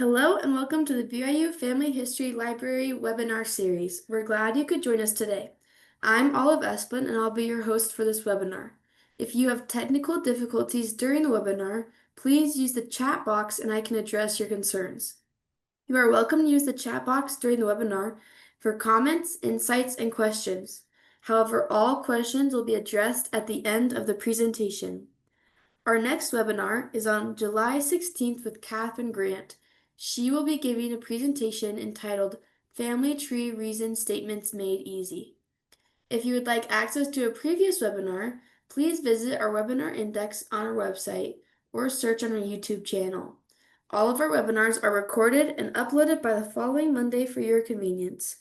Hello and welcome to the BYU Family History Library webinar series. We're glad you could join us today. I'm Olive Espin and I'll be your host for this webinar. If you have technical difficulties during the webinar, please use the chat box and I can address your concerns. You are welcome to use the chat box during the webinar for comments, insights, and questions. However, all questions will be addressed at the end of the presentation. Our next webinar is on July 16th with Katherine Grant. She will be giving a presentation entitled Family Tree Reason Statements Made Easy. If you would like access to a previous webinar, please visit our webinar index on our website or search on our YouTube channel. All of our webinars are recorded and uploaded by the following Monday for your convenience.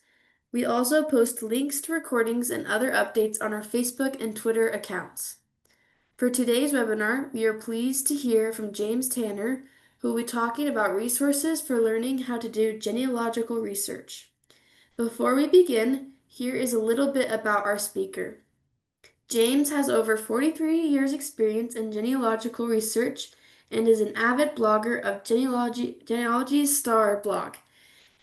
We also post links to recordings and other updates on our Facebook and Twitter accounts. For today's webinar, we are pleased to hear from James Tanner, who will be talking about resources for learning how to do genealogical research. Before we begin, here is a little bit about our speaker. James has over 43 years experience in genealogical research and is an avid blogger of Genealogy's Star blog.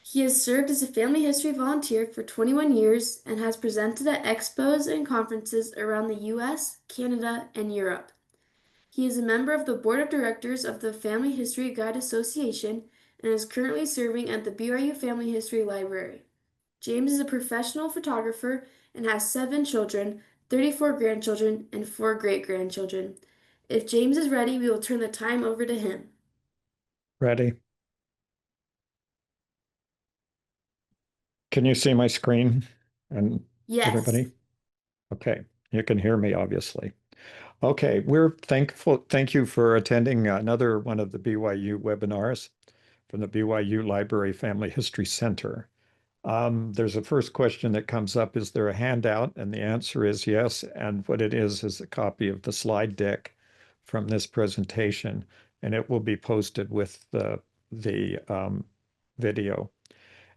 He has served as a family history volunteer for 21 years and has presented at expos and conferences around the US, Canada, and Europe. He is a member of the board of directors of the Family History Guide Association and is currently serving at the BYU Family History Library. James is a professional photographer and has 7 children, 34 grandchildren, and 4 great-grandchildren. If James is ready, we will turn the time over to him. Ready? Can you see my screen and Yes. everybody? Okay, you can hear me, obviously. Okay, we're thankful. Thank you for attending another one of the BYU webinars from the BYU Library Family History Center. There's a first question that comes up. Is there a handout? And the answer is yes. And what it is a copy of the slide deck from this presentation, and it will be posted with the video.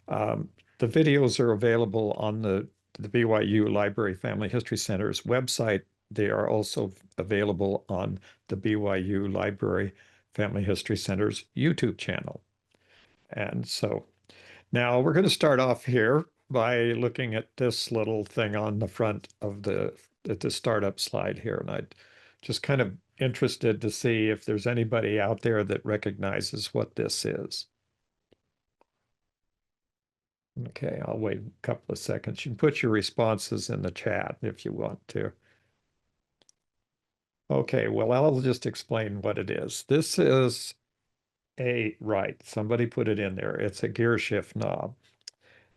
The videos are available on the BYU Library Family History Center's website. They are also available on the BYU Library Family History Center's YouTube channel. And so now we're going to start off here by looking at this little thing on the front of the startup slide here. And I'd just kind of interested to see if there's anybody out there that recognizes what this is. Okay, I'll wait a couple of seconds. You can put your responses in the chat if you want to. Okay, well, I'll just explain what it is. This is right, somebody put it in there. It's a gear shift knob.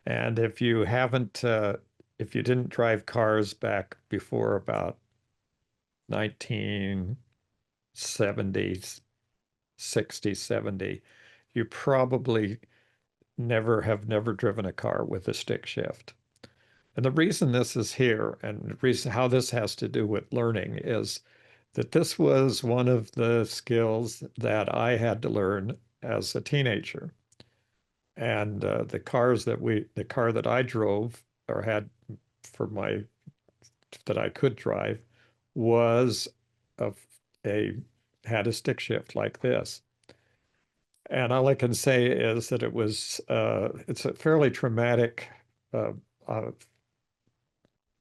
And if you haven't, if you didn't drive cars back before about 1970, 60, 70, you probably never driven a car with a stick shift. And the reason this is here and the reason how this has to do with learning is that this was one of the skills that I had to learn as a teenager. And the car that I drove or had for that I could drive was of a had a stick shift like this. And all I can say is that it's a fairly traumatic uh, uh,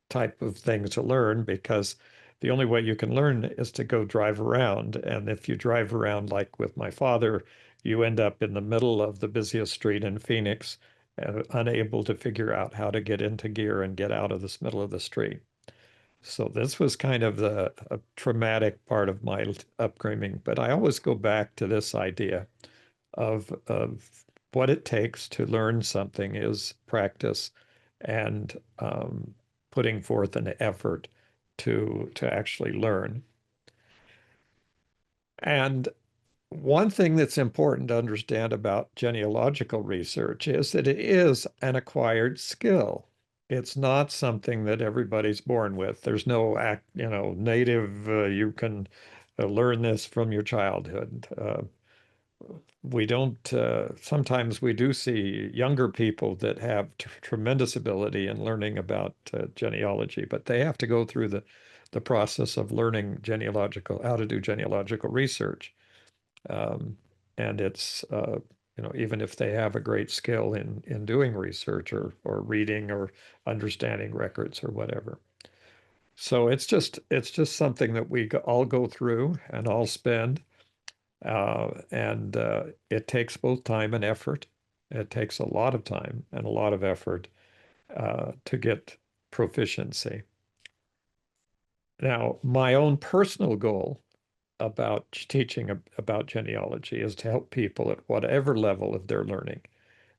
type of thing to learn because the only way you can learn is to go drive around. And if you drive around like with my father, you end up in the middle of the busiest street in Phoenix, unable to figure out how to get into gear and get out of this middle of the street. So this was kind of a traumatic part of my upbringing. But I always go back to this idea of what it takes to learn something is practice and putting forth an effort to actually learn. And one thing that's important to understand about genealogical research is that it is an acquired skill. It's not something that everybody's born with. There's no native, you can learn this from your childhood. We don't, sometimes we do see younger people that have tremendous ability in learning about genealogy, but they have to go through the process of learning how to do genealogical research. And it's even if they have a great skill in doing research or reading or understanding records or whatever. So it's just something that all go through and all spend, and it takes both time and effort. It takes a lot of time and a lot of effort to get proficiency. Now, my own personal goal about teaching about genealogy is to help people at whatever level of their learning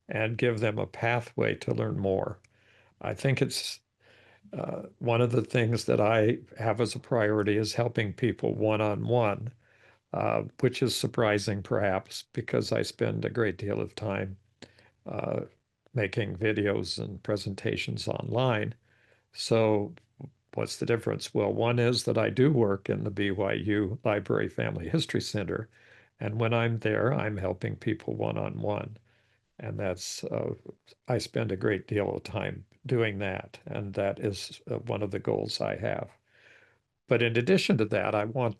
and give them a pathway to learn more. I think it's one of the things that I have as a priority is helping people one-on-one, which is surprising perhaps because I spend a great deal of time uh, making videos and presentations online. So what's the difference? Well, one is that I do work in the BYU Library Family History Center, and when I'm there, I'm helping people one-on-one. And I spend a great deal of time doing that. And that is one of the goals I have. But in addition to that, I like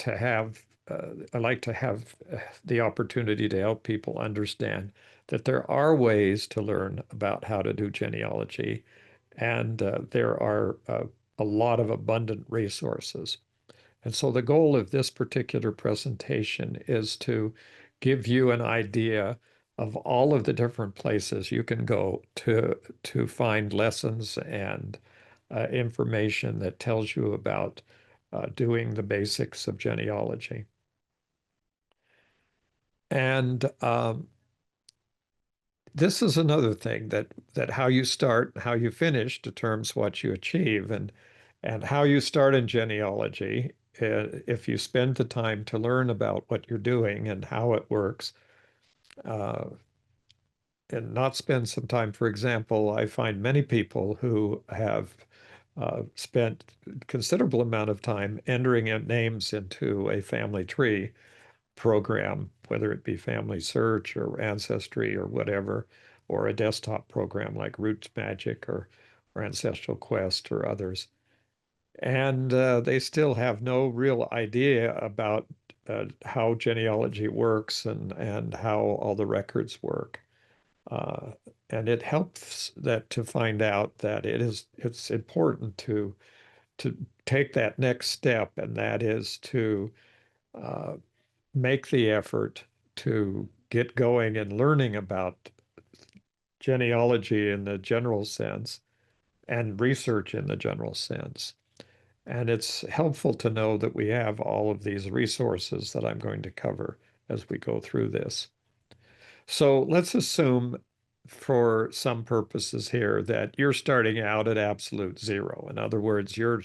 to have the opportunity to help people understand that there are ways to learn about how to do genealogy, and there are a lot of abundant resources. And so the goal of this particular presentation is to give you an idea of all of the different places you can go to find lessons and information that tells you about doing the basics of genealogy. And this is another thing that how you start, how you finish determines what you achieve, and how you start in genealogy. If you spend the time to learn about what you're doing and how it works, uh, and not spend some time, for example, I find many people who have spent considerable amount of time entering in names into a family tree program, whether it be Family Search or Ancestry or whatever, or a desktop program like Roots Magic or Ancestral Quest or others. And they still have no real idea about how genealogy works and how all the records work. Uh, and it helps that to find out that it's important to take that next step, and that is to uh, make the effort to get going and learning about genealogy in the general sense and research in the general sense. And it's helpful to know that we have all of these resources that I'm going to cover as we go through this. So let's assume for some purposes here that you're starting out at absolute zero. In other words, your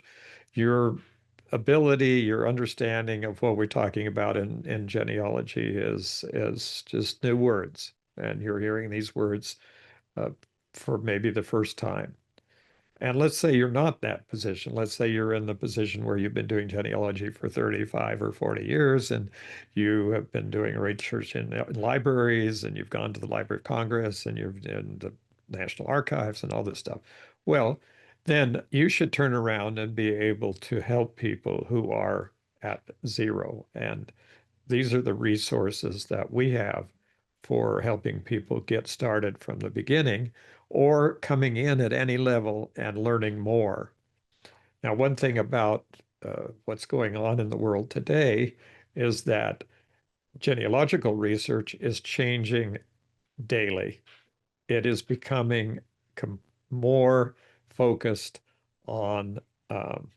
ability, your understanding of what we're talking about in genealogy is just new words. And you're hearing these words uh, for maybe the first time. And let's say you're not in that position. Let's say you're in the position where you've been doing genealogy for 35 or 40 years and you have been doing research in libraries and you've gone to the Library of Congress and you've in the National Archives and all this stuff. Well, then you should turn around and be able to help people who are at zero. And these are the resources that we have for helping people get started from the beginning or coming in at any level and learning more. Now, one thing about what's going on in the world today is that genealogical research is changing daily. It is becoming more focused on um,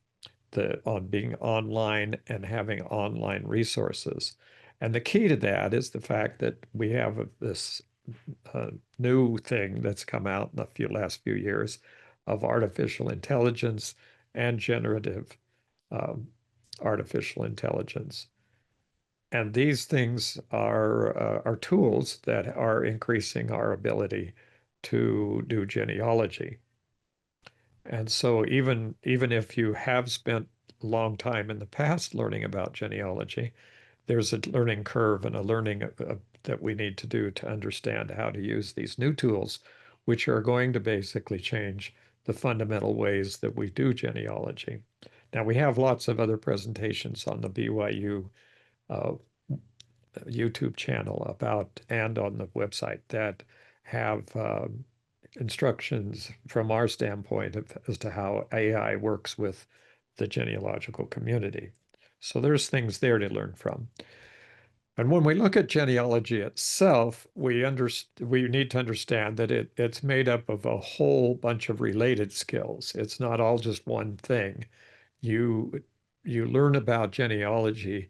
on being online and having online resources. And the key to that is the fact that we have this new thing that's come out in the last few years of artificial intelligence and generative um, artificial intelligence. And these things are tools that are increasing our ability to do genealogy. And so even if you have spent a long time in the past learning about genealogy, there's a learning curve and a learning that we need to do to understand how to use these new tools, which are going to basically change the fundamental ways that we do genealogy. Now, we have lots of other presentations on the BYU uh, YouTube channel about and on the website that have instructions from our standpoint as to how AI works with the genealogical community. So there's things there to learn from. And when we look at genealogy itself, we need to understand that it's made up of a whole bunch of related skills. It's not all just one thing. You you learn about genealogy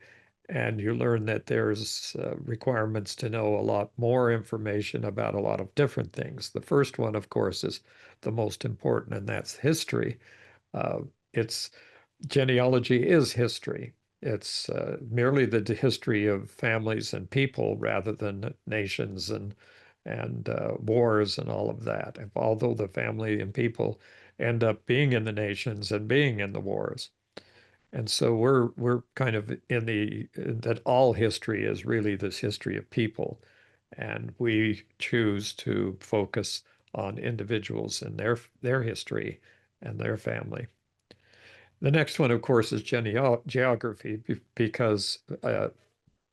and you learn that there's requirements to know a lot more information about a lot of different things. The first one, of course, is the most important, and that's history. It's Genealogy is history. It's merely the history of families and people rather than nations and wars and all of that. Although the family and people end up being in the nations and being in the wars. And so we're kind of in the that all history is really this history of people, and we choose to focus on individuals and their history and their family. The next one, of course, is geography because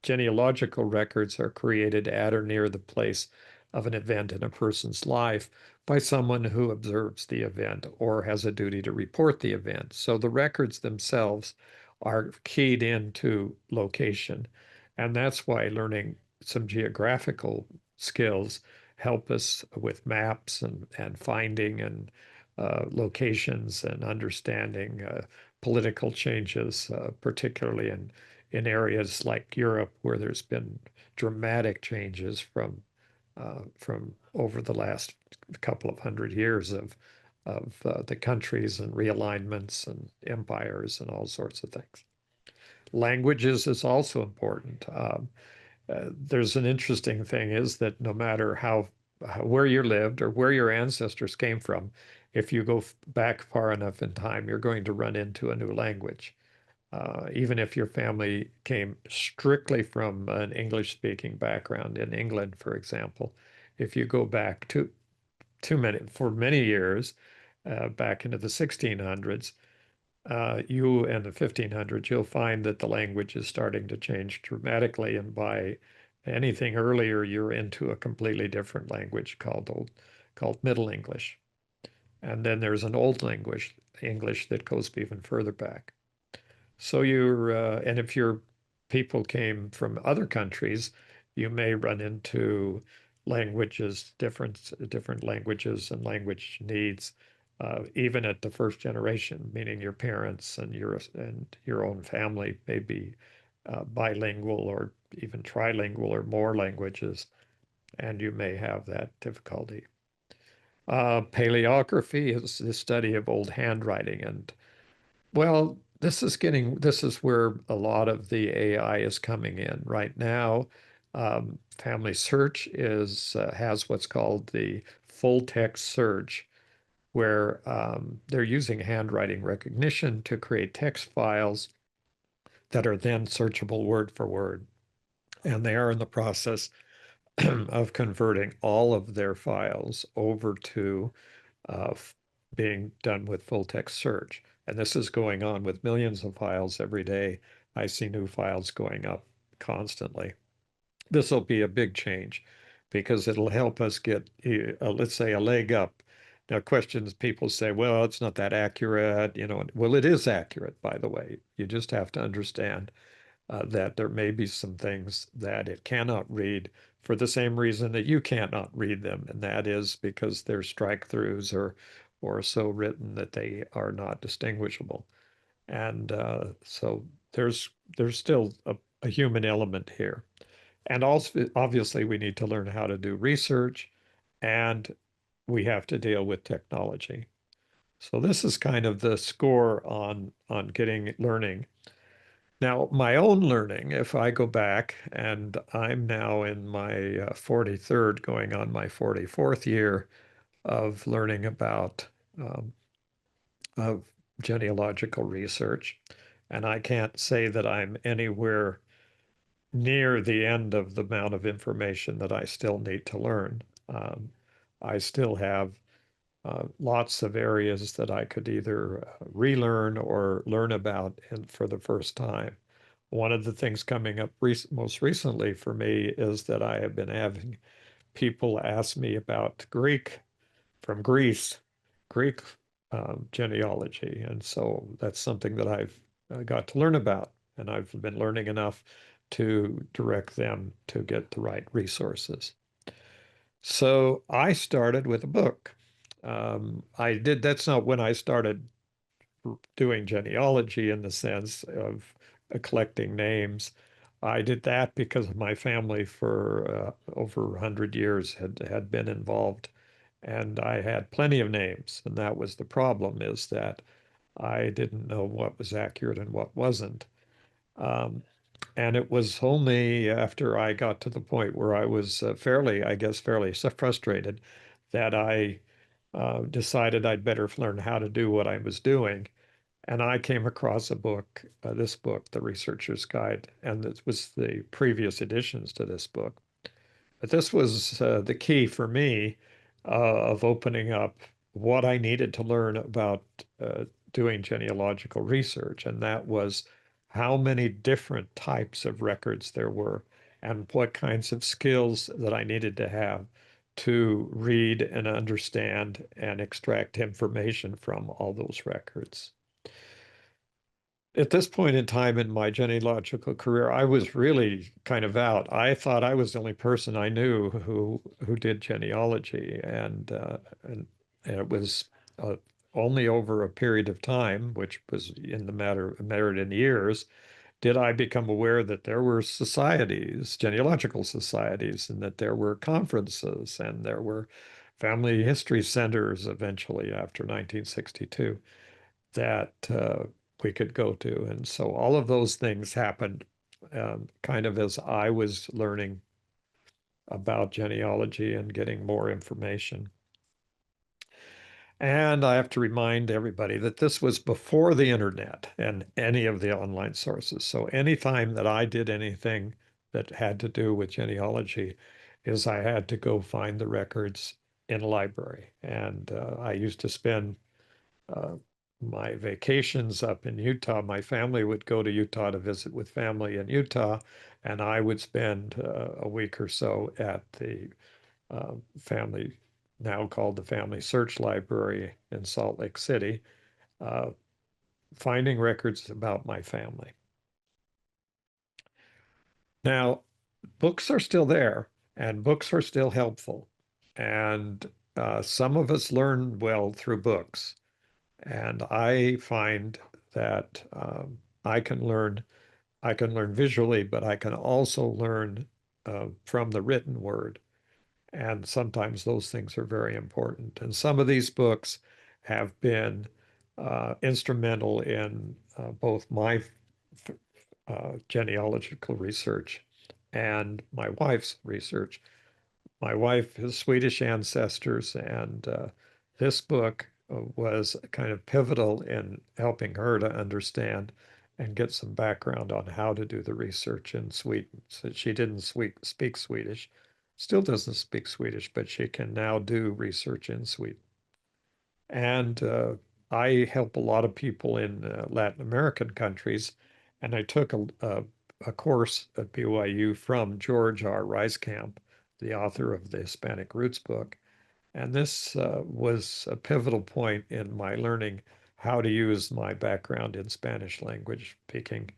genealogical records are created at or near the place of an event in a person's life by someone who observes the event or has a duty to report the event. So the records themselves are keyed into location. And that's why learning some geographical skills help us with maps and finding and locations and understanding political changes, particularly in areas like Europe, where there's been dramatic changes from over the last couple of hundred years of the countries and realignments and empires and all sorts of things. Languages is also important. There's an interesting thing is that no matter where you lived or where your ancestors came from, if you go back far enough in time, you're going to run into a new language. Even if your family came strictly from an English-speaking background in England, for example, if you go back for many years, back into the 1600s, you and the 1500s, you'll find that the language is starting to change dramatically, and by anything earlier, you're into a completely different language called Middle English, and then there's an Old English that goes even further back. So and if your people came from other countries, you may run into different languages and language needs, even at the first generation, meaning your parents and your own family may be bilingual or even trilingual or more languages, and you may have that difficulty. Paleography is the study of old handwriting, and well, this is where a lot of the AI is coming in right now. Family Search has what's called the full text search, where they're using handwriting recognition to create text files that are then searchable word for word. And they are in the process of converting all of their files over to uh, being done with full text search. And this is going on with millions of files every day. I see new files going up constantly. This will be a big change because it'll help us get, let's say, a leg up. Now, questions people say, well, it's not that accurate, Well, it is accurate, by the way. You just have to understand that there may be some things that it cannot read for the same reason that you cannot read them, and that is because they're strike-throughs or so written that they are not distinguishable. And so there's still a human element here. And also, obviously, we need to learn how to do research, and we have to deal with technology. So this is kind of the score on getting learning. Now, my own learning, if I go back, and I'm now in my 43rd, going on my 44th year of learning about um, of genealogical research, and I can't say that I'm anywhere near the end of the amount of information that I still need to learn. Um, I still have lots of areas that I could either relearn or learn about for the first time. One of the things coming up most recently for me is that I have been having people ask me about Greek from Greece, Greek genealogy. And so that's something that I've got to learn about. And I've been learning enough to direct them to get the right resources. So I started with a book. That's not when I started doing genealogy in the sense of collecting names. I did that because my family for over 100 years had been involved, and I had plenty of names. And that was the problem, is that I didn't know what was accurate and what wasn't. Um, and it was only after I got to the point where I was I guess, fairly frustrated that I decided I'd better learn how to do what I was doing. And I came across a book, this book, The Researcher's Guide, and it was the previous editions to this book. But this was the key for me of opening up what I needed to learn about doing genealogical research, and that was how many different types of records there were and what kinds of skills that I needed to have to read and understand and extract information from all those records. At this point in time in my genealogical career, I was really kind of out. I thought I was the only person I knew who did genealogy, and it was only over a period of time, which was in the mattered in years, did I become aware that there were societies, genealogical societies, and that there were conferences and there were family history centers eventually after 1962 that we could go to. And so all of those things happened kind of as I was learning about genealogy and getting more information. And I have to remind everybody that this was before the internet and any of the online sources. So anytime that I did anything that had to do with genealogy is I had to go find the records in a library. And I used to spend uh, my vacations up in Utah. My family would go to Utah to visit with family in Utah, and I would spend a week or so at the family, now called the Family Search Library in Salt Lake City, uh, finding records about my family. Now, books are still there, and books are still helpful. And some of us learn well through books. And I find that I can learn visually, but I can also learn from the written word. And sometimes those things are very important. And some of these books have been instrumental in both my genealogical research and my wife's research. My wife has Swedish ancestors, and this book was kind of pivotal in helping her to understand and get some background on how to do the research in Sweden. So she didn't speak Swedish, still doesn't speak Swedish, but she can now do research in Sweden. And I help a lot of people in Latin American countries, and I took a course at BYU from George R. Reiskamp, the author of the Hispanic Roots book. And this was a pivotal point in my learning how to use my background in Spanish language speaking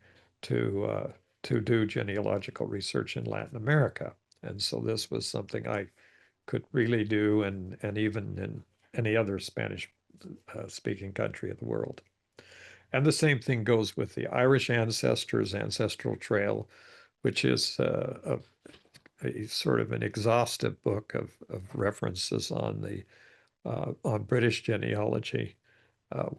to do genealogical research in Latin America. And so this was something I could really do, and even in any other Spanish speaking country of the world. And the same thing goes with the Irish Ancestors Ancestral Trail, which is a sort of an exhaustive book of references on British genealogy. And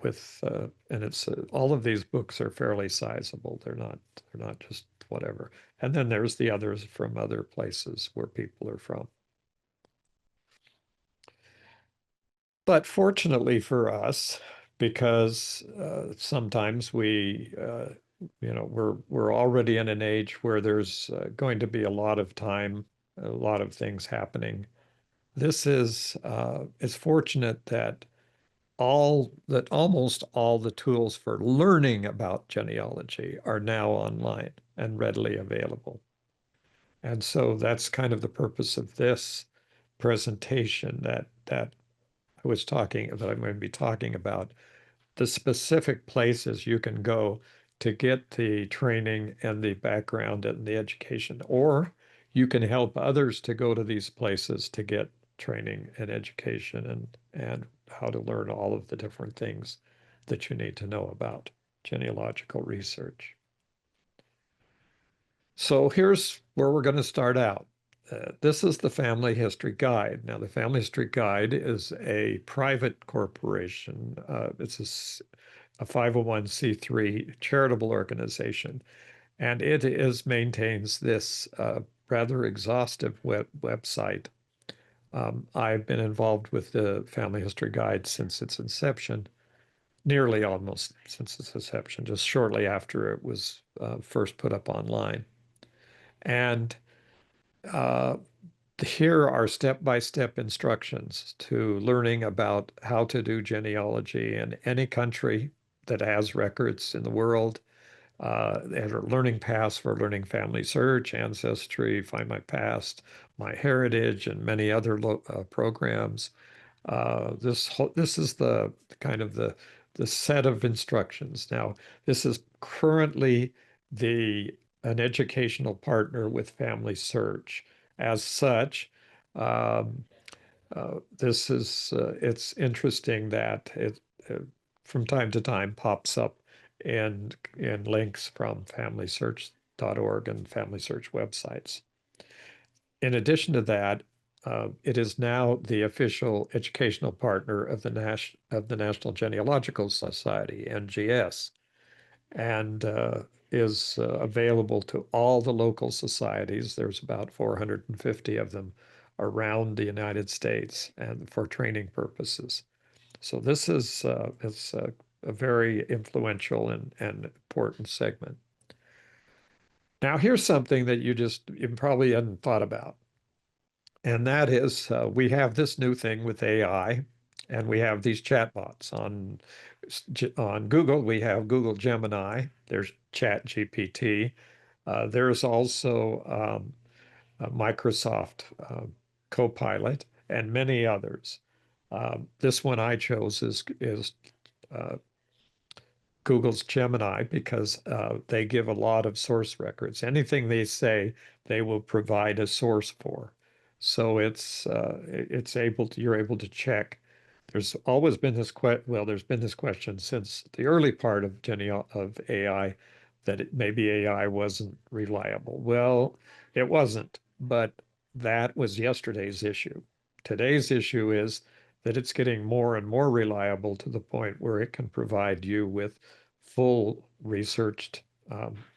it's all of these books are fairly sizable. They're not just whatever. And then there's the others from other places where people are from. But fortunately for us, because sometimes we're already in an age where there's going to be a lot of time, a lot of things happening. It's fortunate that almost all the tools for learning about genealogy are now online and readily available. And so that's kind of the purpose of this presentation that I'm going to be talking about, the specific places you can go to get the training and the background and the education, or you can help others to go to these places to get training and education and how to learn all of the different things that you need to know about genealogical research. So here's where we're going to start out. This is the Family History Guide. Now, the Family History Guide is a private corporation. It's a 501c3 charitable organization, and it maintains this rather exhaustive website. I've been involved with the Family History Guide since its inception, nearly almost since its inception, just shortly after it was first put up online. And uh, here are step-by-step instructions to learning about how to do genealogy in any country that has records in the world. And learning paths for learning family search, ancestry, Find My Past, My Heritage, and many other programs. This is the kind of the set of instructions. Now, this is currently the an educational partner with Family Search. As such, um, it's interesting that it from time to time pops up in links from FamilySearch.org and Family Search websites. In addition to that, it is now the official educational partner of the National Genealogical Society, NGS, and is available to all the local societies. There's about 450 of them around the United States and for training purposes. So this is it's a very influential and important segment. Now, here's something that you probably hadn't thought about. And that is, we have this new thing with AI, and we have these chatbots on Google. We have Google Gemini. There's Chat GPT. There's also Microsoft Copilot and many others. This one I chose is uh, Google's Gemini because they give a lot of source records. Anything they say, they will provide a source for. So you're able to check. There's always been there's been this question since the early part of AI that maybe AI wasn't reliable. Well, it wasn't, but that was yesterday's issue. Today's issue is that it's getting more and more reliable to the point where it can provide you with full researched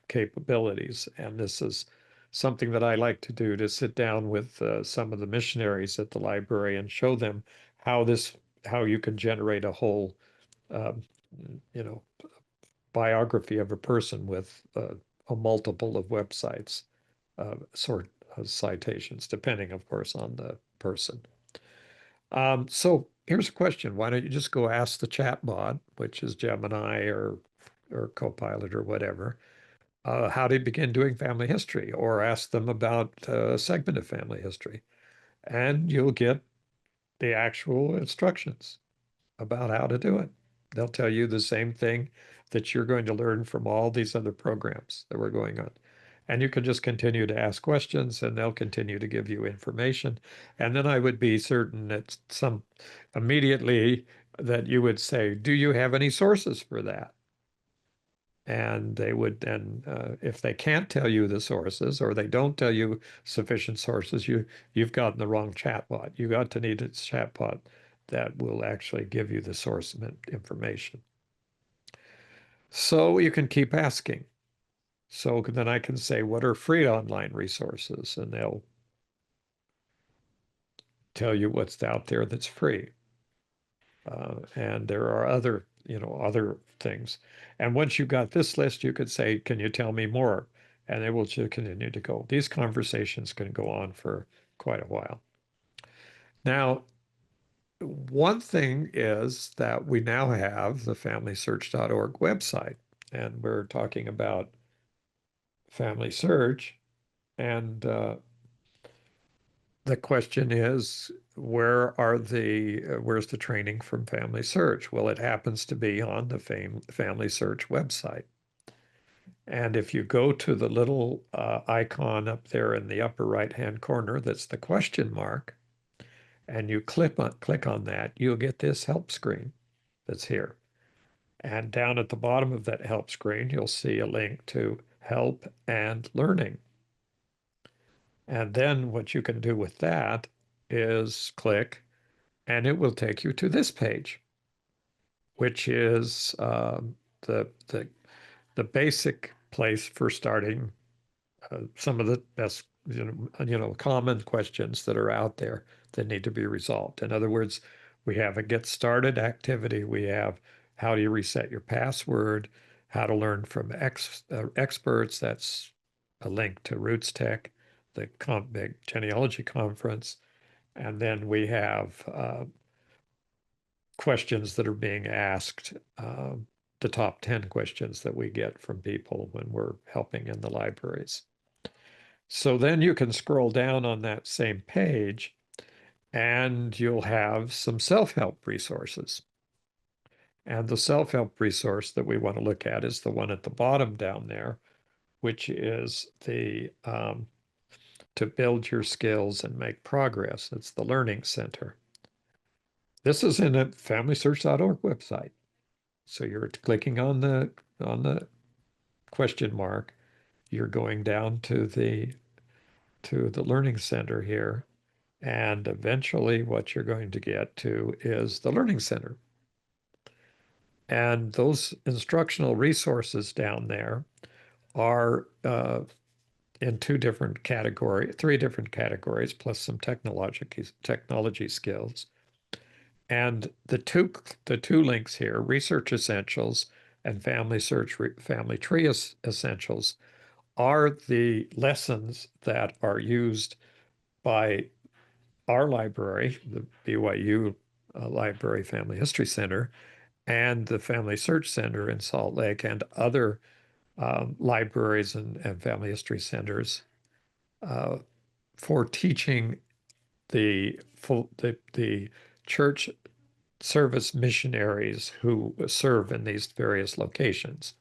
capabilities. And this is something that I like to do, to sit down with some of the missionaries at the library and show them how you can generate a whole, um, you know, biography of a person with a multiple of websites, sort of citations, depending, of course, on the person. So here's a question. Why don't you just go ask the chatbot, which is Gemini or Copilot or whatever, how to begin doing family history, or ask them about a segment of family history, and you'll get the actual instructions about how to do it. They'll tell you the same thing that you're going to learn from all these other programs that we're going on. And you can just continue to ask questions and they'll continue to give you information. And then I would be certain that immediately that you would say, do you have any sources for that? And they would then, if they can't tell you the sources or they don't tell you sufficient sources, you've gotten the wrong chatbot. You got to need a chatbot that will actually give you the source information. So you can keep asking. So then I can say, what are free online resources? And they'll tell you what's out there that's free. And there are other things. And once you've got this list, you could say, can you tell me more? And they will just continue to go. These conversations can go on for quite a while. Now, one thing is that we now have the FamilySearch.org website, and we're talking about Family Search. And the question is, where's the training from Family Search? Well, it happens to be on the Family Search website. And if you go to the little icon up there in the upper right-hand corner, that's the question mark, and you click on that, you'll get this help screen that's here. And down at the bottom of that help screen, you'll see a link to help and learning. And then what you can do with that is click, and it will take you to this page, which is the, the the basic place for starting some of the best, common questions that are out there that need to be resolved. In other words, we have a get started activity. We have how do you reset your password, how to learn from experts. That's a link to Roots Tech, the big genealogy conference. And then we have questions that are being asked, the top 10 questions that we get from people when we're helping in the libraries. So then you can scroll down on that same page and you'll have some self-help resources. And the self-help resource that we want to look at is the one at the bottom down there, which is the to build your skills and make progress. It's the Learning Center. This is in a FamilySearch.org website. So you're clicking on the question mark. You're going down to the Learning Center here. And eventually what you're going to get to is the Learning Center. And those instructional resources down there are in three different categories, plus some technology skills. And the two links here, Research Essentials and Family Tree Essentials, are the lessons that are used by our library, the BYU Library Family History Center, and the Family Search Center in Salt Lake, and other libraries and family history centers uh, for teaching the church service missionaries who serve in these various locations.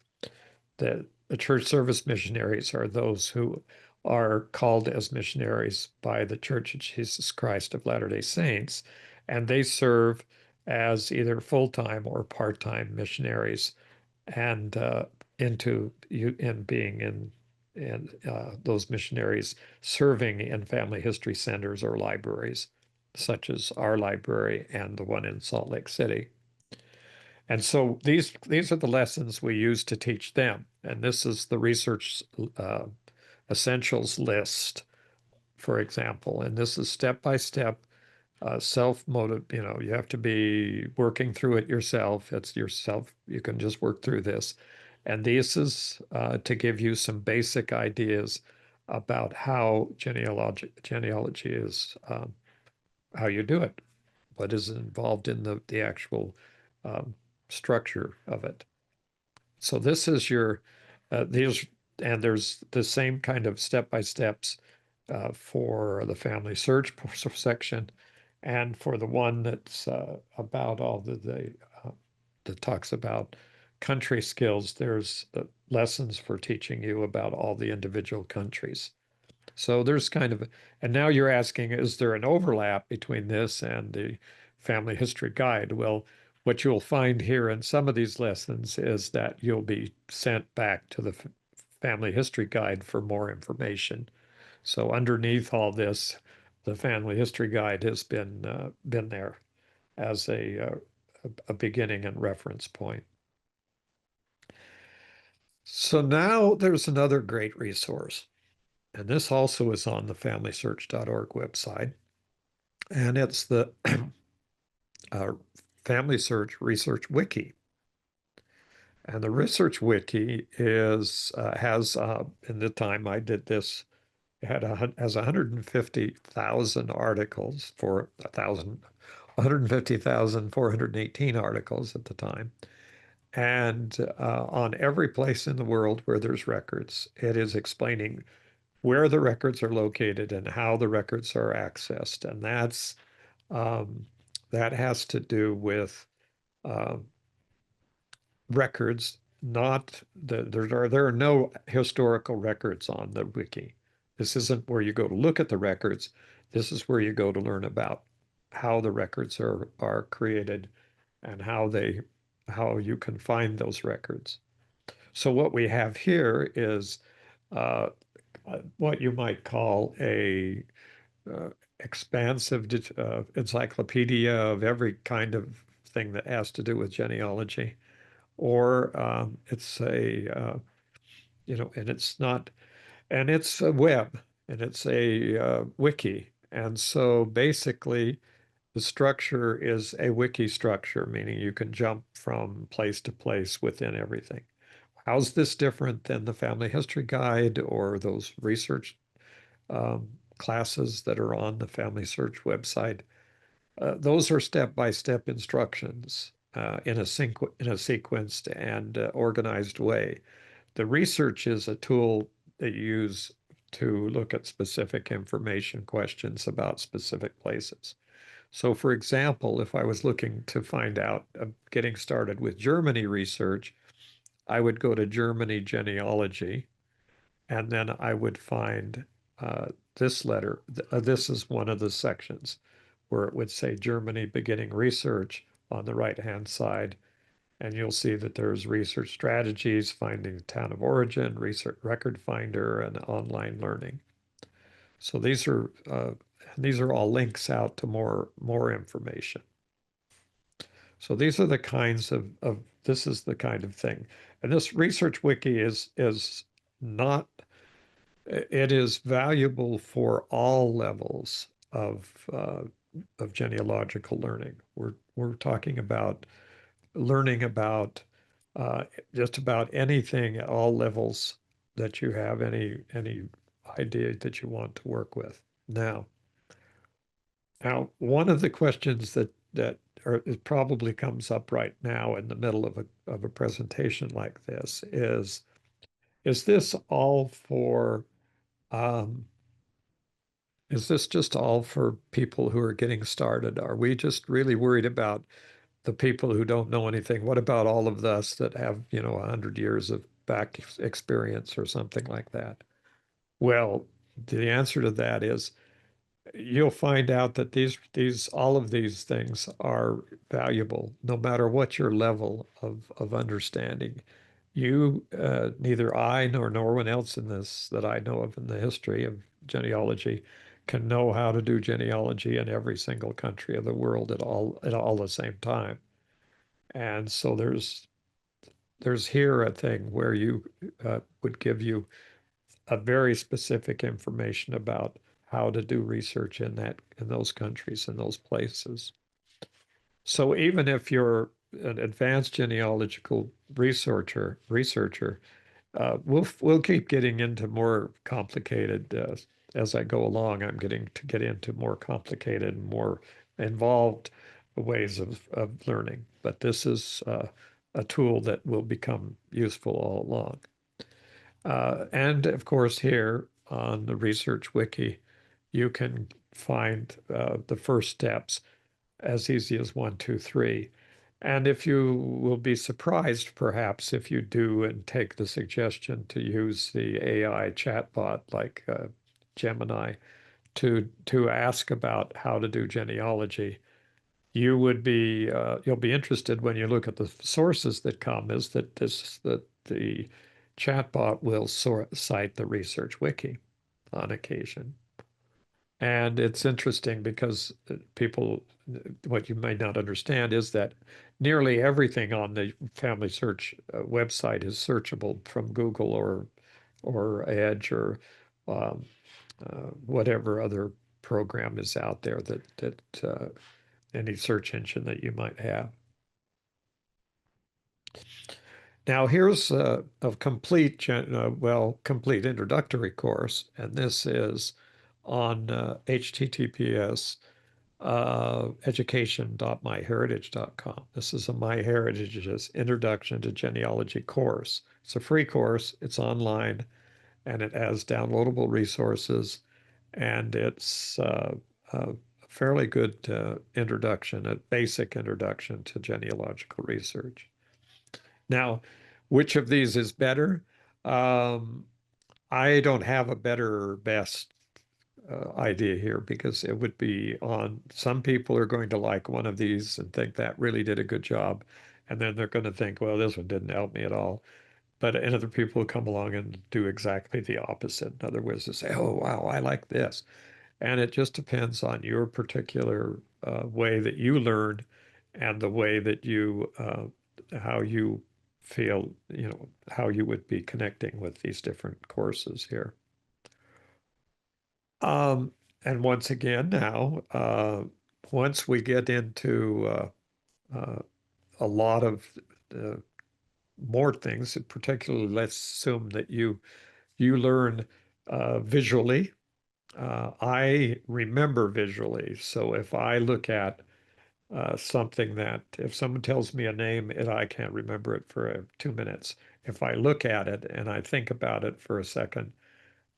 The church service missionaries are those who are called as missionaries by the Church of Jesus Christ of Latter-day Saints, and they serve as either full-time or part-time missionaries, and in being in those missionaries serving in family history centers or libraries, such as our library and the one in Salt Lake City. And so these are the lessons we use to teach them. And this is the research essentials list, for example. And this is step by step self-motive. You have to be working through it yourself. It's yourself. You can just work through this. And this is to give you some basic ideas about how genealogy is, how you do it, what is involved in the actual um, structure of it. So this is your these, and there's the same kind of step-by-steps for the family search section, and for the one that's about all that talks about country skills, there's lessons for teaching you about all the individual countries. So there's and now you're asking, is there an overlap between this and the family history guide? Well, what you'll find here in some of these lessons is that you'll be sent back to the family history guide for more information. So underneath all this, the family history guide has been there as a beginning and reference point. So now there's another great resource, and this also is on the FamilySearch.org website, and it's the uh, Family Search Research Wiki. And the Research Wiki has in the time I did this, it has 150,000 articles for 1,000 150,418 articles at the time. And on every place in the world where there's records, it is explaining where the records are located and how the records are accessed. And um, that has to do with uh, records, not there are no historical records on the wiki. This isn't where you go to look at the records. This is where you go to learn about how the records are created and how you can find those records. So what we have here is uh, what you might call a uh, expansive encyclopedia of every kind of thing that has to do with genealogy, or it's and it's not, and it's a web, and it's a wiki. And so basically, the structure is a wiki structure, meaning you can jump from place to place within everything. How's this different than the Family History Guide or those research classes that are on the Family Search website? Those are step-by-step instructions in a sequenced and organized way. The research is a tool that you use to look at specific information questions about specific places. So, for example, if I was looking to find out, getting started with Germany research, I would go to Germany genealogy, and then I would find this letter. This is one of the sections where it would say Germany beginning research on the right-hand side. And you'll see that there's research strategies, finding the town of origin, research record finder, and online learning. So these are all links out to more information. So these are the kinds of this is the kind of thing. And this research wiki is not it is valuable for all levels of genealogical learning. We're talking about learning about uh, just about anything at all levels that you have any idea that you want to work with. Now, one of the questions it probably comes up right now in the middle of a presentation like this is this all for um, is this just all for people who are getting started? Are we just really worried about the people who don't know anything? What about all of us that have, 100 years of back experience or something like that? Well, the answer to that is you'll find out that these all of these things are valuable no matter what your level of understanding. Neither I nor no one else in this that I know of in the history of genealogy can know how to do genealogy in every single country of the world at all the same time. And so there's here a thing where you would give you a very specific information about how to do research in those countries in those places. So even if you're an advanced genealogical researcher, we'll keep getting into more complicated as I go along. I'm getting to get into more complicated, more involved ways of learning. But this is a tool that will become useful all along. And of course, here on the Research Wiki, you can find the first steps as easy as one, two, three. And if you will be surprised, perhaps, if you do and take the suggestion to use the AI chatbot like Gemini to ask about how to do genealogy, you'll be interested when you look at the sources that come is that the chatbot will cite the research wiki on occasion. And it's interesting because what you may not understand is that nearly everything on the Family Search website is searchable from Google or Edge or um, whatever other program is out there that any search engine that you might have. Now here's a complete introductory course, and this is on HTTPS education.myheritage.com. This is a MyHeritage's Introduction to Genealogy course. It's a free course, it's online, and it has downloadable resources, and it's a fairly good introduction, a basic introduction to genealogical research. Now, which of these is better? Um, I don't have a better or best idea here because it would be on some people are going to like one of these and think that really did a good job. And then they're going to think, well, this one didn't help me at all. But and other people come along and do exactly the opposite. In other words, to say, oh, wow, I like this. And it just depends on your particular way that you learn and the way that how you feel, how you would be connecting with these different courses here. Um, and once again, now, once we get into uh, a lot of uh, more things, particularly let's assume that you learn visually. I remember visually, so if I look at something that if someone tells me a name and I can't remember it for 2 minutes, if I look at it and I think about it for a second,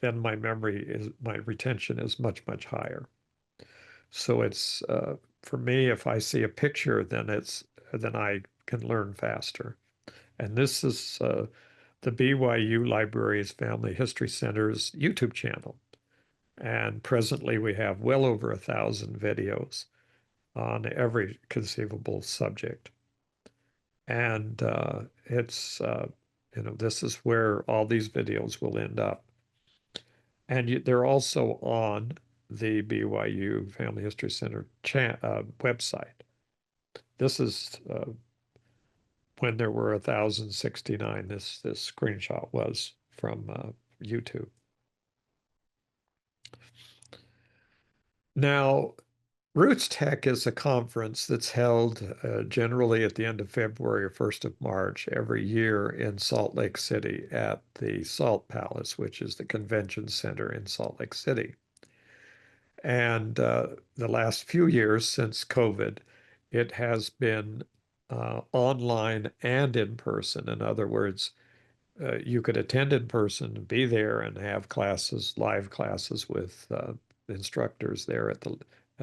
then my retention is much, much higher. So it's for me, if I see a picture, then I can learn faster. And this is the BYU Libraries Family History Center's YouTube channel. And presently we have well over 1,000 videos on every conceivable subject. And this is where all these videos will end up. And they're also on the BYU Family History Center website. This is when there were 1,069. This screenshot was from YouTube. Now, Roots Tech is a conference that's held generally at the end of February or 1st of March every year in Salt Lake City at the Salt Palace, which is the convention center in Salt Lake City. And the last few years since COVID, it has been online and in person. In other words, you could attend in person, be there, and have classes, live classes with instructors there at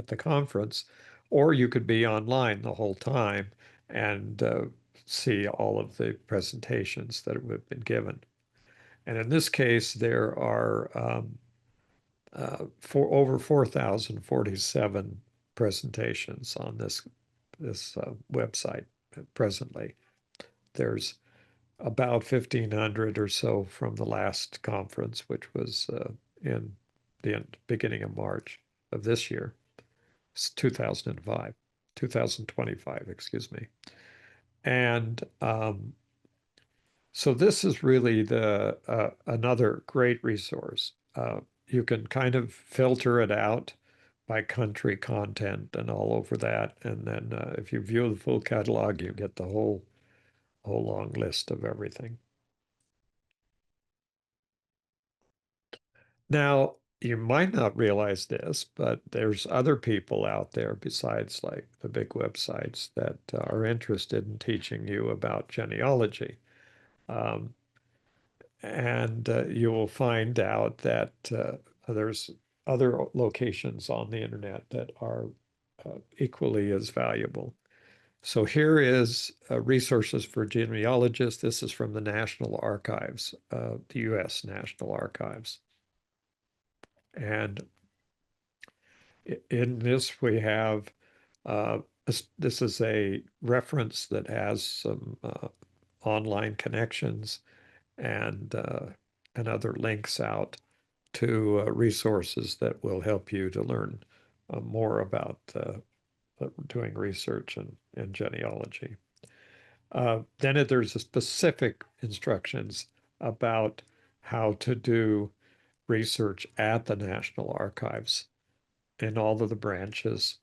the conference, or you could be online the whole time and see all of the presentations that have been given. And in this case, there are for over 4,047 presentations on this website presently. There's about 1,500 or so from the last conference, which was in the beginning of March of this year. It's 2025, excuse me. And so this is really the another great resource. You can kind of filter it out by country content and all over that. And then if you view the full catalog, you get the whole long list of everything. Now, you might not realize this, but there's other people out there besides like the big websites that are interested in teaching you about genealogy. Um, and you will find out that there's other locations on the internet that are equally as valuable. So here is resources for genealogists. This is from the National Archives, the U.S. National Archives. And in this, we have this is a reference that has some online connections and other links out to resources that will help you to learn more about doing research in genealogy. Then there's a specific instructions about how to do research at the National Archives in all of the branches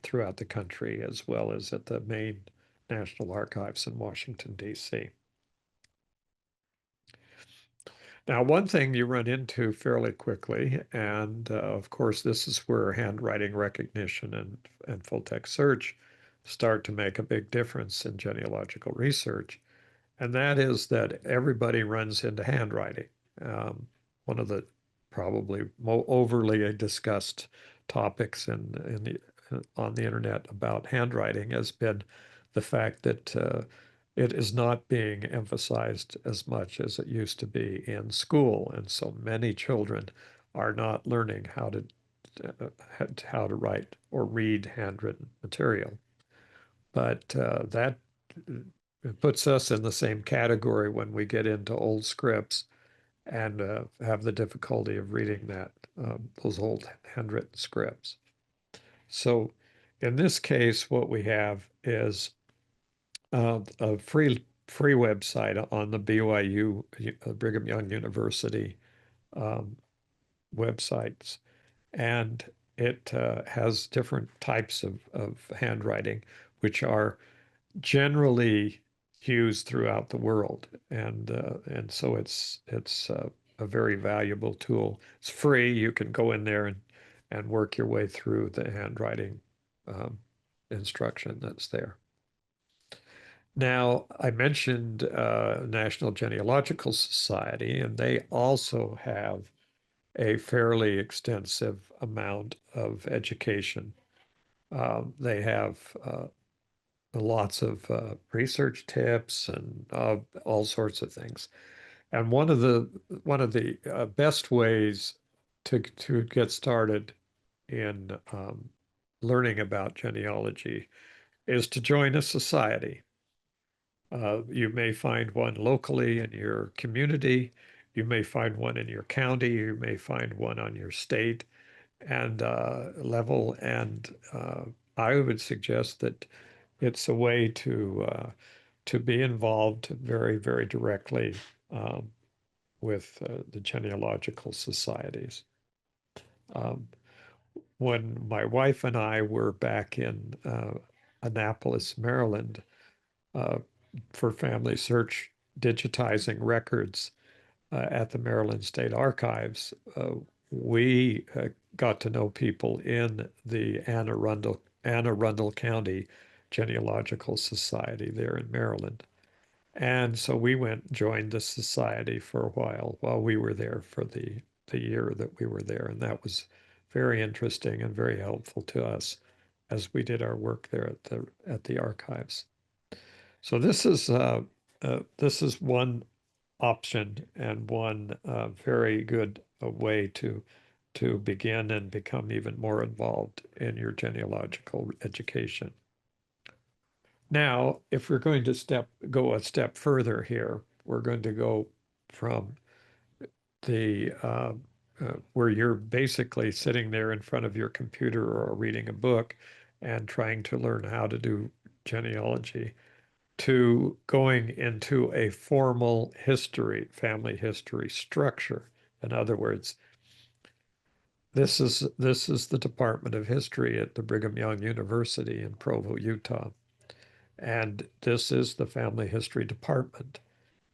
throughout the country, as well as at the main National Archives in Washington, D.C. Now, one thing you run into fairly quickly, and of course, this is where handwriting recognition and full text search start to make a big difference in genealogical research, and that is that everybody runs into handwriting. One of the probably overly discussed topics on the internet about handwriting has been the fact that it is not being emphasized as much as it used to be in school, and so many children are not learning how to write or read handwritten material. But that puts us in the same category when we get into old scripts and have the difficulty of reading those old handwritten scripts. So in this case, what we have is a free website on the BYU, Brigham Young University um, websites, and it has different types of handwriting, which are generally used throughout the world, and so it's a very valuable tool. It's free. You can go in there and work your way through the handwriting um, instruction that's there. Now, I mentioned National Genealogical Society, and they also have a fairly extensive amount of education. They have lots of research tips and all sorts of things. And one of the best ways to get started in learning about genealogy is to join a society. You may find one locally in your community. You may find one in your county. You may find one on your state and level. And I would suggest that it's a way to be involved very, very directly um, with the genealogical societies. Um, when my wife and I were back in Annapolis, Maryland, uh, for Family Search, digitizing records at the Maryland State Archives, we got to know people in the Anne Arundel County Genealogical Society there in Maryland. And so we went and joined the society for a while we were there for the year that we were there. And that was very interesting and very helpful to us as we did our work there at the archives. So this is one option and one very good way to begin and become even more involved in your genealogical education. Now, if we're going to go a step further here, we're going to go from the where you're basically sitting there in front of your computer or reading a book and trying to learn how to do genealogy to going into a formal family history structure. In other words, this is the Department of History at the Brigham Young University in Provo, Utah. And this is the Family History Department.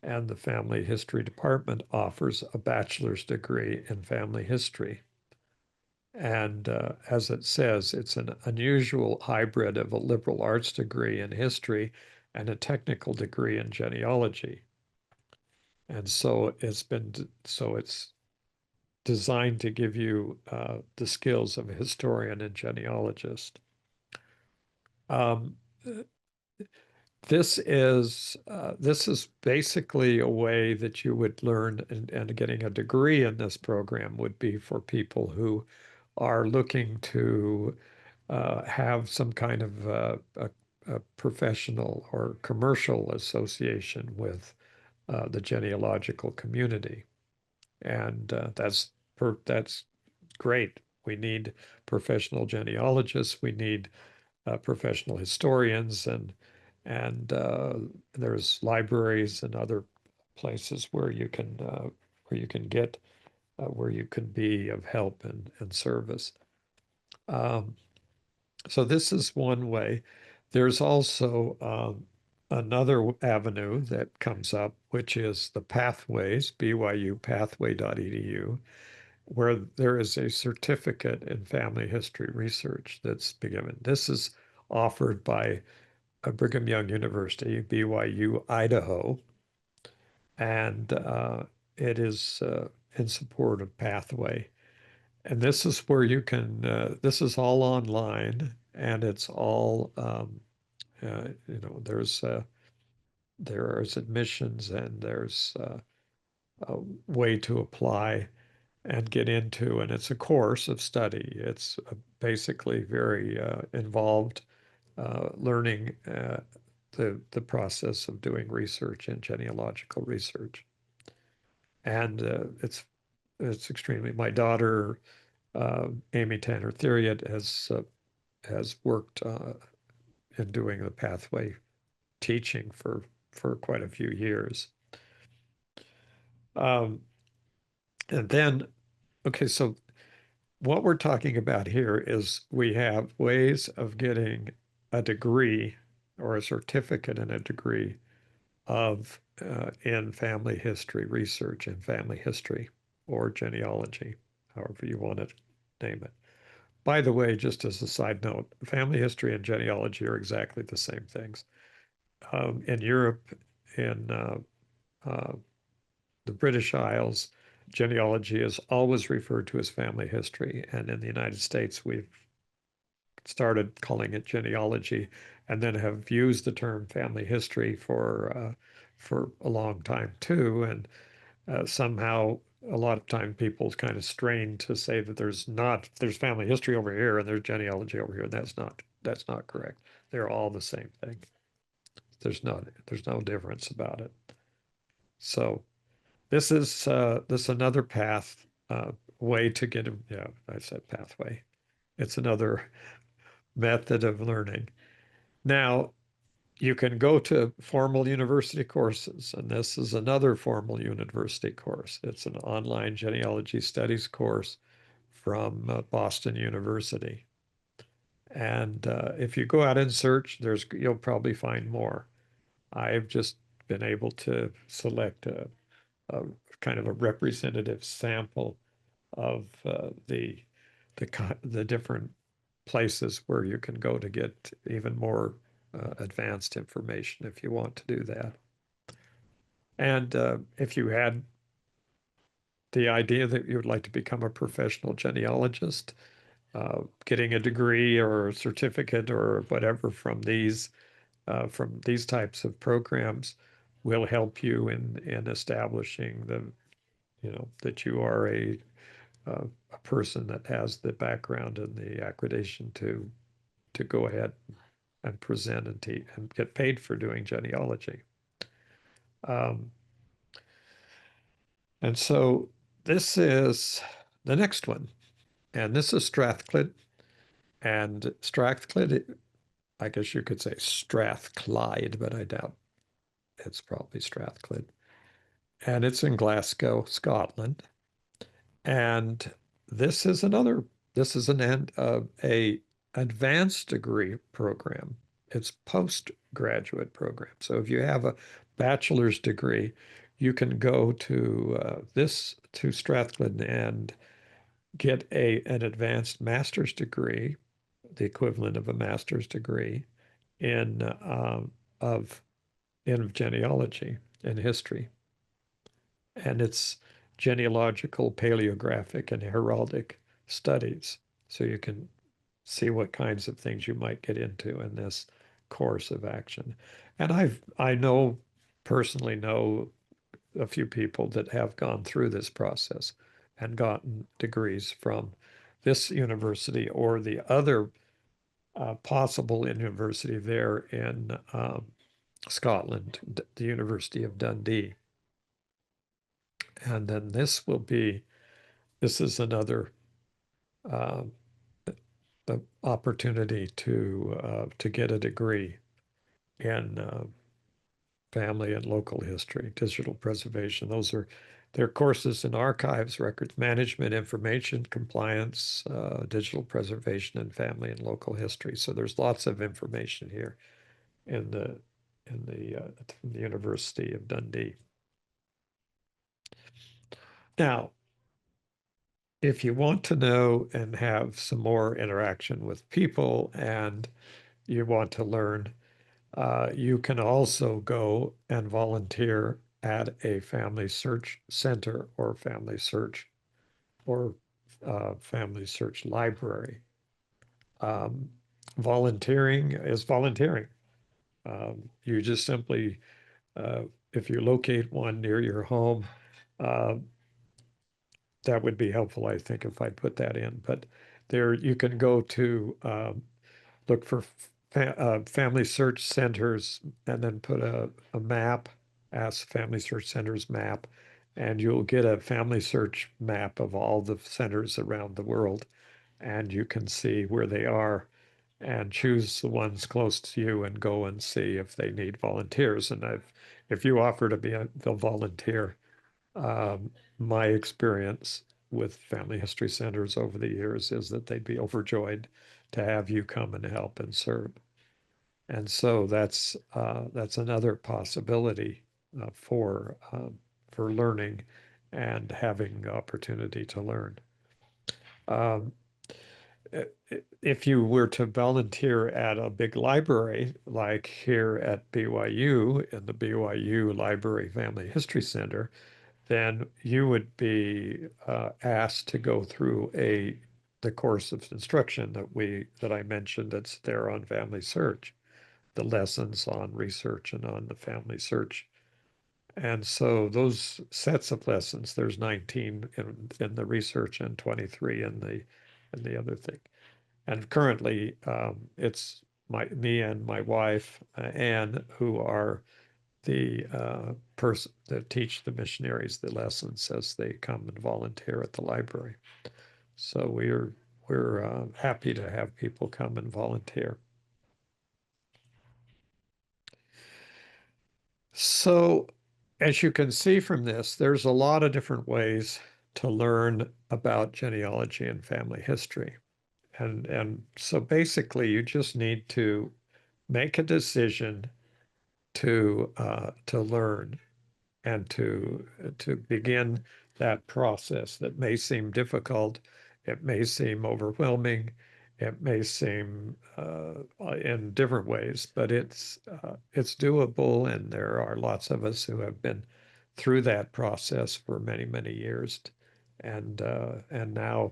And the Family History Department offers a bachelor's degree in family history. And as it says, it's an unusual hybrid of a liberal arts degree in history and a technical degree in genealogy. And so it's designed to give you the skills of a historian and genealogist. Um, this is basically a way that you would learn, and getting a degree in this program would be for people who are looking to have some kind of a professional or commercial association with the genealogical community, and that's great. We need professional genealogists. We need professional historians, and there's libraries and other places where you can get where you can be of help and service. Um, so this is one way. There's also another avenue that comes up, which is the pathways, BYU pathway.edu, where there is a certificate in family history research that's been given. This is offered by Brigham Young University, BYU, Idaho, and it is in support of Pathway. And this is where you can, this is all online and it's all, there's admissions and there's a way to apply and get into, and it's a course of study. It's basically very involved learning the process of doing research and genealogical research. And it's extremely. My daughter, Amy Tanner Theriot, has worked in doing the pathway teaching for quite a few years. Um, and then, okay, so what we're talking about here is we have ways of getting a degree or a certificate in a degree of in family history research in family history or genealogy, however you want to name it. By the way, just as a side note, family history and genealogy are exactly the same things. In Europe, in uh, the British Isles, genealogy is always referred to as family history. And in the United States, we've started calling it genealogy and then have used the term family history for a long time too. And somehow a lot of time people kind of strain to say that there's family history over here and there's genealogy over here. And that's not correct. They're all the same thing. There's no difference about it. So this another path way to get him. Yeah, I said pathway. It's another method of learning. Now, you can go to formal university courses, and this is another formal university course. It's an online genealogy studies course from Boston University. And if you go out and search, you'll probably find more. I've just been able to select a kind of a representative sample of the different places where you can go to get even more advanced information if you want to do that. And if you had the idea that you would like to become a professional genealogist, getting a degree or a certificate or whatever from these types of programs will help you in establishing that you are a person that has the background and the accreditation to go ahead and present and get paid for doing genealogy. Um, and so this is the next one, and this is Strathclyde. And Strathclyde, I guess you could say Strathclyde, but I doubt it's probably Strathclyde. And it's in Glasgow, Scotland. And this is another, this is a advanced degree program. It's postgraduate program. So if you have a bachelor's degree, you can go to Strathclyde and get an advanced master's degree, the equivalent of a master's degree in of in genealogy and history, and it's genealogical, paleographic, and heraldic studies. So you can see what kinds of things you might get into in this course of action. And I personally know a few people that have gone through this process and gotten degrees from this university or the other possible university there in Scotland, the University of Dundee. And then this is another uh, the opportunity to get a degree in family and local history, digital preservation. They're courses in archives, records management, information compliance, digital preservation, and family and local history. So there's lots of information here in from the University of Dundee. Now, if you want to know and have some more interaction with people and you want to learn, you can also go and volunteer at a family search center or family search library. Um, Volunteering is volunteering. You just simply, if you locate one near your home, uh, that would be helpful, I think, if I put that in. But there you can go to look for family search centers and then put a map, ask Family Search Centers map, and you'll get a family search map of all the centers around the world. And you can see where they are and choose the ones close to you and go and see if they need volunteers. And if you offer to be a volunteer, my experience with family history centers over the years is that they'd be overjoyed to have you come and help and serve. And so that's another possibility for learning and having the opportunity to learn. Um, if you were to volunteer at a big library, like here at BYU in the BYU Library Family History Center, then you would be asked to go through the course of instruction that I mentioned that's there on Family Search, the lessons on research and on the family search. And so those sets of lessons, there's 19 in the research and 23 in the other thing. And currently, it's me and my wife, Anne, who are the person that teach the missionaries the lessons as they come and volunteer at the library. So we're happy to have people come and volunteer. So as you can see from this, there's a lot of different ways to learn about genealogy and family history. And so basically you just need to make a decision to learn and to begin that process that may seem difficult, it may seem overwhelming, it may seem in different ways, but it's doable, and there are lots of us who have been through that process for many, many years, and now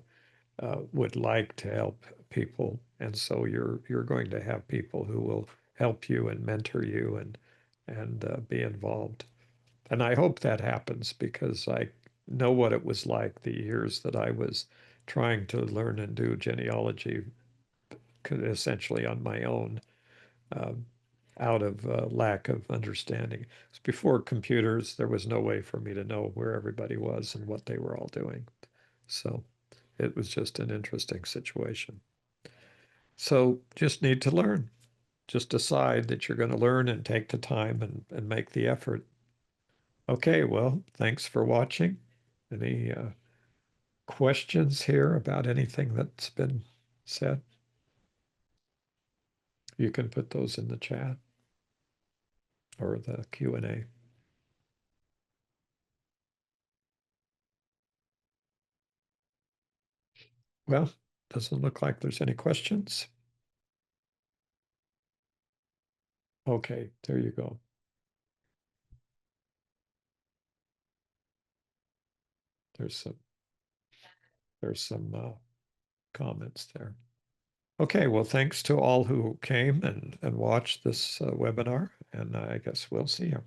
would like to help people. And so you're going to have people who will help you and mentor you and be involved. And I hope that happens because I know what it was like the years that I was trying to learn and do genealogy essentially on my own, um, out of lack of understanding. Before computers, there was no way for me to know where everybody was and what they were all doing. So it was just an interesting situation. So just need to learn. Just decide that you're going to learn and take the time and make the effort. Okay, well, thanks for watching. Any questions here about anything that's been said? You can put those in the chat or the Q&A. Well, doesn't look like there's any questions. Okay, there you go. There's some comments there. Okay, well, thanks to all who came and watched this webinar, and I guess we'll see you.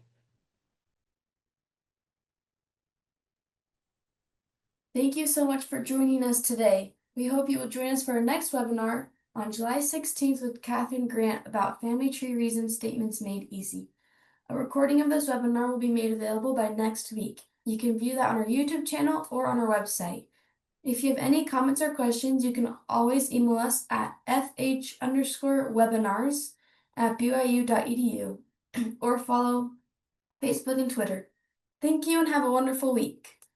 Thank you so much for joining us today. We hope you will join us for our next webinar on July 16th with Catherine Grant about family tree reason statements made easy. A recording of this webinar will be made available by next week. You can view that on our YouTube channel or on our website. If you have any comments or questions, you can always email us at fh_webinars@byu.edu or follow Facebook and Twitter. Thank you and have a wonderful week.